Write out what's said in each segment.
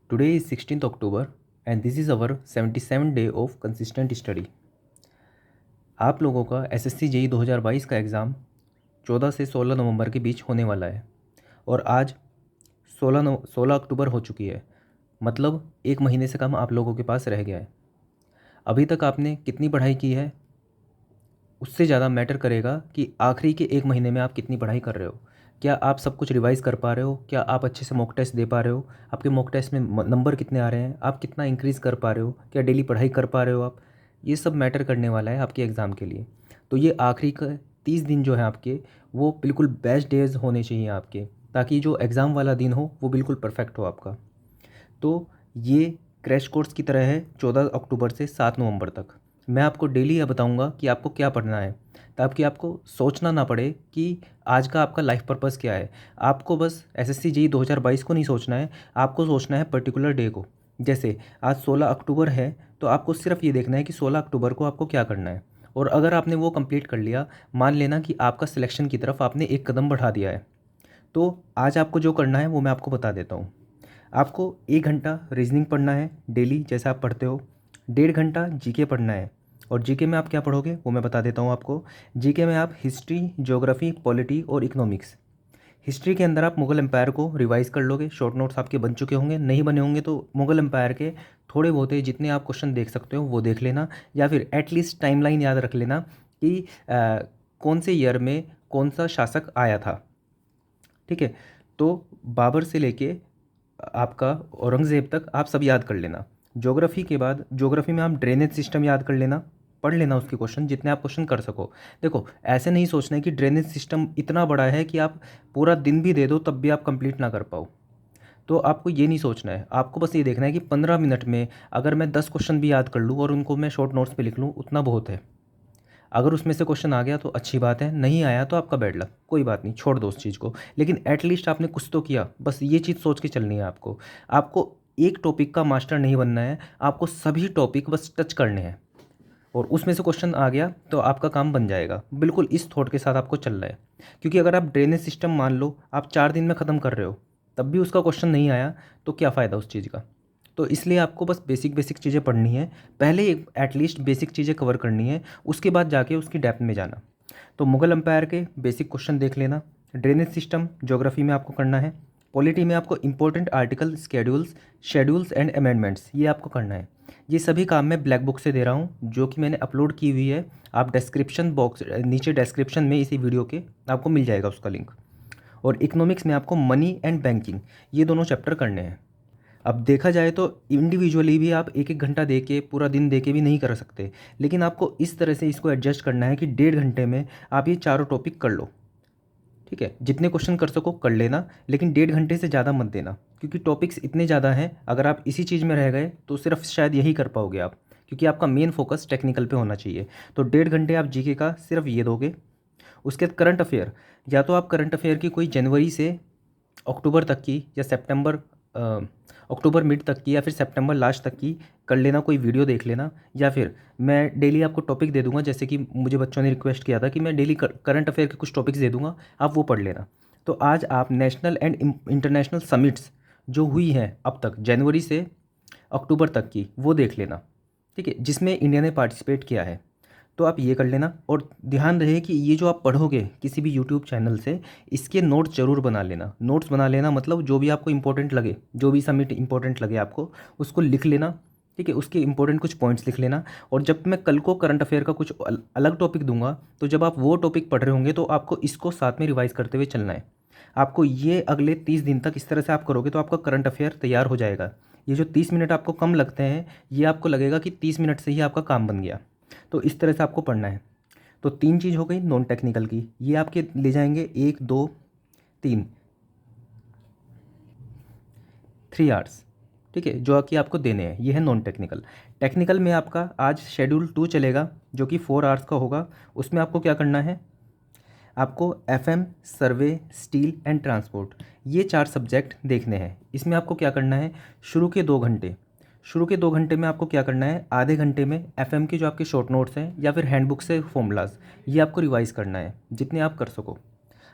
Today is 16th October and this is our 77 day of consistent study. आप लोगों का SSC JE 2022 का exam 14 से 16 नवंबर के बीच होने वाला है और आज 16 अक्टूबर हो चुकी है। मतलब एक महीने से कम आप लोगों के पास रह गया है। अभी तक आपने कितनी पढ़ाई की है उससे ज़्यादा मैटर करेगा कि आखिरी के एक महीने में आप कितनी पढ़ाई कर रहे हो। क्या आप सब कुछ रिवाइज़ कर पा रहे हो? क्या आप अच्छे से मॉक टेस्ट दे पा रहे हो? आपके मॉक टेस्ट में नंबर कितने आ रहे हैं? आप कितना इंक्रीज़ कर पा रहे हो? क्या डेली पढ़ाई कर पा रहे हो आप? ये सब मैटर करने वाला है आपके एग्ज़ाम के लिए। तो ये आखिरी का 30 दिन जो है आपके, वो बिल्कुल बेस्ट डेज़ होने चाहिए आपके, ताकि जो एग्ज़ाम वाला दिन हो वो बिल्कुल परफेक्ट हो आपका। तो ये क्रैश कोर्स की तरह है 14 अक्टूबर से 7 नवंबर तक। मैं आपको डेली यह बताऊंगा कि आपको क्या पढ़ना है, ताकि आपको सोचना ना पड़े कि आज का आपका लाइफ पर्पस क्या है। आपको बस एसएससी जेईई 2022 को नहीं सोचना है, आपको सोचना है पर्टिकुलर डे को। जैसे आज 16 अक्टूबर है तो आपको सिर्फ ये देखना है कि 16 अक्टूबर को आपको क्या करना है। और अगर आपने वो कंप्लीट कर लिया, मान लेना कि आपका सिलेक्शन की तरफ आपने एक कदम बढ़ा दिया है, तो आज आपको जो करना है वो मैं आपको बता देता हूँ। आपको 1 घंटा रीजनिंग पढ़ना है डेली जैसा आप पढ़ते हो। 1.5 घंटा जीके पढ़ना है। और जीके में आप क्या पढ़ोगे वो मैं बता देता हूँ आपको। जीके में आप हिस्ट्री, ज्योग्राफी, पॉलिटी और इकोनॉमिक्स। हिस्ट्री के अंदर आप मुगल एम्पायर को रिवाइज कर लोगे। शॉर्ट नोट्स आपके बन चुके होंगे, नहीं बने होंगे तो मुगल एम्पायर के थोड़े बहुत जितने आप क्वेश्चन देख सकते हो वो देख लेना, या फिर एटलीस्ट टाइमलाइन याद रख लेना कि कौन से ईयर में कौन सा शासक आया था। ठीक है, तो बाबर से लेके आपका औरंगज़ेब तक आप सब याद कर लेना। ज्योग्राफी के बाद ज्योग्राफी में आप ड्रेनेज सिस्टम याद कर लेना, पढ़ लेना उसके क्वेश्चन जितने आप क्वेश्चन कर सको। देखो, ऐसे नहीं सोचना है कि ड्रेनेज सिस्टम इतना बड़ा है कि आप पूरा दिन भी दे दो तब भी आप कंप्लीट ना कर पाओ। तो आपको ये नहीं सोचना है, आपको बस ये देखना है कि 15 मिनट में अगर मैं 10 क्वेश्चन भी याद कर लूँ और उनको मैं शॉर्ट नोट्स पे लिख लूँ, उतना बहुत है। अगर उसमें से क्वेश्चन आ गया तो अच्छी बात है, नहीं आया तो आपका बैड लक, कोई बात नहीं, छोड़ दो उस चीज़ को। लेकिन एटलीस्ट आपने कुछ तो किया, बस ये चीज़ सोच के चलनी है आपको। आपको एक टॉपिक का मास्टर नहीं बनना है, आपको सभी टॉपिक बस टच करने हैं और उसमें से क्वेश्चन आ गया तो आपका काम बन जाएगा। बिल्कुल इस थॉट के साथ आपको चलना है। क्योंकि अगर आप ड्रेनेज सिस्टम मान लो आप 4 दिन में ख़त्म कर रहे हो, तब भी उसका क्वेश्चन नहीं आया तो क्या फ़ायदा उस चीज़ का। तो इसलिए आपको बस बेसिक बेसिक चीज़ें पढ़नी है। पहले एटलीस्ट बेसिक चीज़ें कवर करनी है, उसके बाद जाके उसकी डेप्थ में जाना। तो मुगल एम्पायर के बेसिक क्वेश्चन देख लेना। ड्रेनेज सिस्टम ज्योग्राफी में आपको करना है। पॉलिटी में आपको important article, schedules and amendments, ये आपको करना है। ये सभी काम मैं ब्लैक बुक से दे रहा हूँ, जो कि मैंने अपलोड की हुई है। आप डिस्क्रिप्शन बॉक्स, नीचे डिस्क्रिप्शन में इसी वीडियो के आपको मिल जाएगा उसका लिंक। और इकोनॉमिक्स में आपको मनी एंड बैंकिंग, ये दोनों चैप्टर करने हैं। अब देखा जाए तो इंडिविजुअली भी आप एक एक घंटा दे के, पूरा दिन दे के भी नहीं कर सकते, लेकिन आपको इस तरह से इसको एडजस्ट करना है कि 1.5 घंटे में आप ये चारों टॉपिक कर लो। ठीक है, जितने क्वेश्चन कर सको कर लेना, लेकिन 1.5 घंटे से ज़्यादा मत देना, क्योंकि टॉपिक्स इतने ज़्यादा हैं। अगर आप इसी चीज़ में रह गए तो सिर्फ शायद यही कर पाओगे आप, क्योंकि आपका मेन फोकस टेक्निकल पे होना चाहिए। तो 1.5 घंटे आप जीके का सिर्फ ये दोगे। उसके बाद करंट अफेयर, या तो आप करंट अफेयर की कोई जनवरी से अक्टूबर तक की, या अक्टूबर मिड तक की, या फिर सितंबर लास्ट तक की कर लेना, कोई वीडियो देख लेना। या फिर मैं डेली आपको टॉपिक दे दूंगा, जैसे कि मुझे बच्चों ने रिक्वेस्ट किया था कि मैं डेली करंट अफेयर के कुछ टॉपिक्स दे दूंगा, आप वो पढ़ लेना। तो आज आप नेशनल एंड इंटरनेशनल समिट्स जो हुई हैं अब तक जनवरी से अक्टूबर तक की, वो देख लेना। ठीक है, जिसमें इंडिया ने पार्टिसिपेट किया है, तो आप ये कर लेना। और ध्यान रहे कि ये जो आप पढ़ोगे किसी भी यूट्यूब चैनल से, इसके नोट्स ज़रूर बना लेना। नोट्स बना लेना मतलब जो भी आपको इंपॉर्टेंट लगे, जो भी समिट इंपॉर्टेंट लगे आपको, उसको लिख लेना। ठीक है, उसके इंपॉर्टेंट कुछ पॉइंट्स लिख लेना। और जब मैं कल को करंट अफेयर का कुछ अलग टॉपिक दूंगा, तो जब आप वो टॉपिक पढ़ रहे होंगे तो आपको इसको साथ में रिवाइज करते हुए चलना है। आपको ये अगले 30 दिन तक इस तरह से आप करोगे तो आपका करंट अफेयर तैयार हो जाएगा। ये जो 30 मिनट आपको कम लगते हैं, ये आपको लगेगा कि 30 मिनट से ही आपका काम बन गया। तो इस तरह से आपको पढ़ना है। तो 3 चीज़ हो गई नॉन टेक्निकल की, ये आपके ले जाएंगे 1 2 3 3 आवर्स। ठीक है, जो कि आपको देने हैं, ये है नॉन टेक्निकल। टेक्निकल में आपका आज शेड्यूल 2 चलेगा, जो कि 4 आवर्स का होगा। उसमें आपको क्या करना है, आपको FM, survey, steel and transport, ये 4 सब्जेक्ट देखने हैं। इसमें आपको क्या करना है, शुरू के 2 घंटे में आपको क्या करना है, आधे घंटे में एफएम के जो आपके शॉर्ट नोट्स हैं या फिर हैंडबुक से फॉर्मूलाज, ये आपको रिवाइज करना है जितने आप कर सको।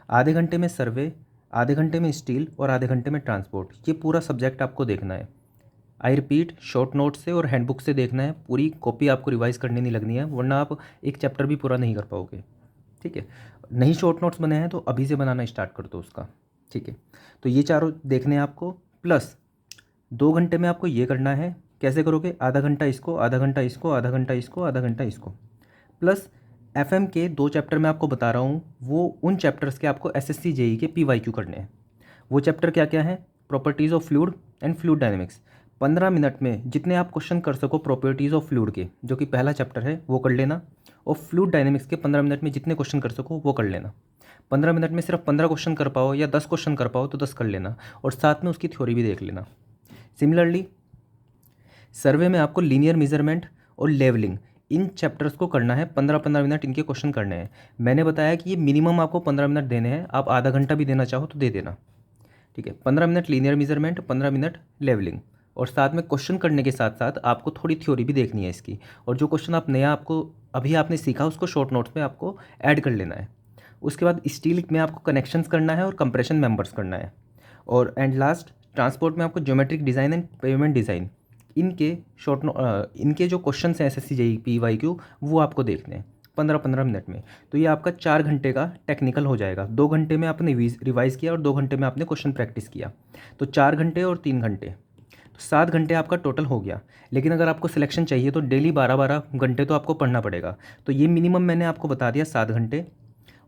आधे घंटे में सर्वे, आधे घंटे में स्टील और आधे घंटे में ट्रांसपोर्ट, ये पूरा सब्जेक्ट आपको देखना है। आई रिपीट, शॉर्ट नोट से और हैंडबुक से देखना है, पूरी कॉपी आपको रिवाइज करनी नहीं लगनी है, वरना आप एक चैप्टर भी पूरा नहीं कर पाओगे। ठीक है, नहीं शॉर्ट नोट्स बने हैं तो अभी से बनाना स्टार्ट कर दो उसका। ठीक है, तो ये चारों देखने हैं आपको। प्लस 2 घंटे में आपको ये करना है। कैसे करोगे? आधा घंटा इसको, आधा घंटा इसको, आधा घंटा इसको, आधा घंटा इसको। प्लस एफएम के 2 चैप्टर मैं आपको बता रहा हूँ, वो उन चैप्टर्स के आपको एसएससी जेई के पीवाईक्यू करने हैं। वो चैप्टर क्या क्या है? Properties of fluid and fluid dynamics. 15 minute में जितने आप क्वेश्चन कर सको प्रॉपर्टीज़ ऑफ फ्लूइड के, जो कि पहला चैप्टर है, वो कर लेना। और फ्लूइड डायनेमिक्स के 15 मिनट में जितने क्वेश्चन कर सको वो कर लेना। 15 मिनट में सिर्फ 15 क्वेश्चन कर पाओ या 10 क्वेश्चन कर पाओ तो 10 कर लेना, और साथ में उसकी थ्योरी भी देख लेना। सिमिलरली सर्वे में आपको लीनियर मेजरमेंट और लेवलिंग, इन चैप्टर्स को करना है। 15-15 मिनट इनके क्वेश्चन करने हैं। मैंने बताया कि ये मिनिमम आपको 15 मिनट देने हैं, आप आधा घंटा भी देना चाहो तो दे देना। ठीक है, 15 minute linear measurement, 15 minute levelling, और साथ में क्वेश्चन करने के साथ साथ आपको थोड़ी थ्योरी भी देखनी है इसकी। और जो क्वेश्चन आप नया आपको अभी आपने सीखा उसको शॉर्ट नोट्स में आपको ऐड कर लेना है। उसके बाद स्टील में आपको कनेक्शंस करना है और कंप्रेशन मेंबर्स करना है। और एंड लास्ट ट्रांसपोर्ट में आपको geometric design and payment design, इनके जो क्वेश्चन हैं एसएससी जेई पीवाईक्यू, वो आपको देखने हैं 15-15 मिनट में। तो ये आपका 4 घंटे का टेक्निकल हो जाएगा। 2 घंटे में आपने रिवाइज़ किया और 2 घंटे में आपने क्वेश्चन प्रैक्टिस किया, तो 4 घंटे और 3 घंटे, तो 7 घंटे आपका टोटल हो गया। लेकिन अगर आपको सिलेक्शन चाहिए तो डेली 12-12 घंटे तो आपको पढ़ना पड़ेगा। तो ये मिनिमम मैंने आपको बता दिया 7 घंटे,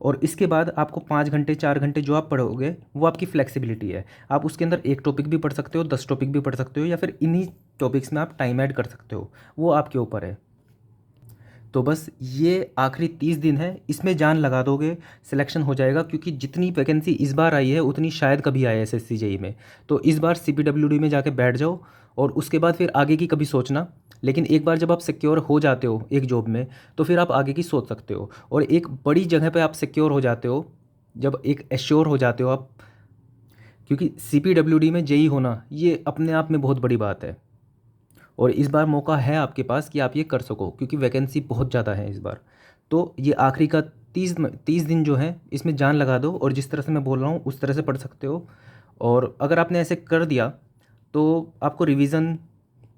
और इसके बाद आपको 5 घंटे 4 घंटे जो आप पढ़ोगे वो आपकी फ्लेक्सिबिलिटी है। आप उसके अंदर एक टॉपिक भी पढ़ सकते हो, 10 टॉपिक भी पढ़ सकते हो, या फिर इन्हीं टॉपिक्स में आप टाइम ऐड कर सकते हो, वो आपके ऊपर है। तो बस ये आखिरी 30 दिन है, इसमें जान लगा दोगे सिलेक्शन हो जाएगा, क्योंकि जितनी वैकेंसी इस बार आई है उतनी शायद कभी आए एसएससी जेई में। तो इस बार सीपीडब्ल्यूडी में जाके बैठ जाओ, और उसके बाद फिर आगे की कभी सोचना। लेकिन एक बार जब आप सिक्योर हो जाते हो एक जॉब में, तो फिर आप आगे की सोच सकते हो, और एक बड़ी जगह पे आप सिक्योर हो जाते हो जब एक एश्योर हो जाते हो आप। क्योंकि सीपीडब्ल्यूडी में जेई होना ये अपने आप में बहुत बड़ी बात है, और इस बार मौका है आपके पास कि आप ये कर सको, क्योंकि वैकेंसी बहुत ज़्यादा है इस बार। तो ये आखिरी का 30 दिन जो है इसमें जान लगा दो, और जिस तरह से मैं बोल रहा हूँ उस तरह से पढ़ सकते हो। और अगर आपने ऐसे कर दिया तो आपको रिवीजन,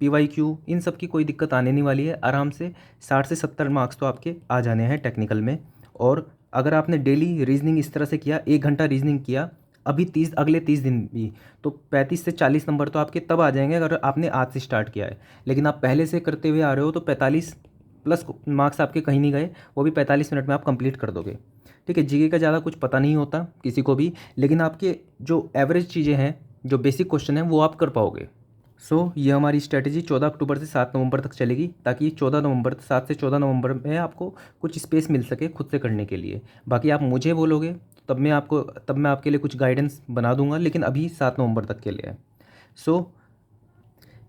पीवाईक्यू, इन सब की कोई दिक्कत आने नहीं वाली है। आराम से 60 से 70 मार्क्स तो आपके आ जाने हैं टेक्निकल में। और अगर आपने डेली रीजनिंग इस तरह से किया, 1 घंटा रीजनिंग किया अभी अगले 30 दिन भी, तो 35 से 40 नंबर तो आपके तब आ जाएंगे अगर आपने आज से स्टार्ट किया है। लेकिन आप पहले से करते हुए आ रहे हो तो 45 प्लस मार्क्स आपके कहीं नहीं गए, वो भी 45 मिनट में आप कंप्लीट कर दोगे। ठीक है, जीके का ज़्यादा कुछ पता नहीं होता किसी को भी, लेकिन आपके जो एवरेज चीज़ें हैं, जो बेसिक क्वेश्चन हैं, वो आप कर पाओगे। ये हमारी स्ट्रैटेजी 14 अक्टूबर से 7 नवंबर तक चलेगी, ताकि 7 से 14 नवंबर में आपको कुछ स्पेस मिल सके खुद से करने के लिए। बाकी आप मुझे बोलोगे तब मैं आपके लिए कुछ गाइडेंस बना दूंगा, लेकिन अभी 7 नवंबर तक के लिए है।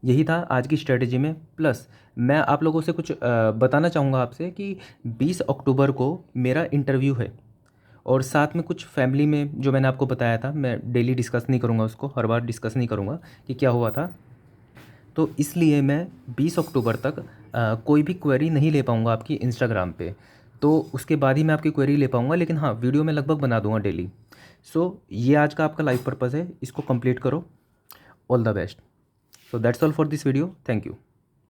यही था आज की स्ट्रैटेजी में। प्लस मैं आप लोगों से कुछ बताना चाहूँगा आपसे कि 20 अक्टूबर को मेरा इंटरव्यू है, और साथ में कुछ फैमिली में जो मैंने आपको बताया था, मैं डेली डिस्कस नहीं करूँगा उसको, हर बार डिस्कस नहीं करूँगा कि क्या हुआ था। तो इसलिए मैं 20 अक्टूबर तक कोई भी क्वेरी नहीं ले पाऊँगा आपकी इंस्टाग्राम पे। तो उसके बाद ही मैं आपकी क्वेरी ले पाऊँगा, लेकिन हाँ, वीडियो मैं लगभग बना दूँगा डेली। ये आज का आपका लाइफ पर्पज़ है, इसको कंप्लीट करो। All the best. That's all for this video. Thank you.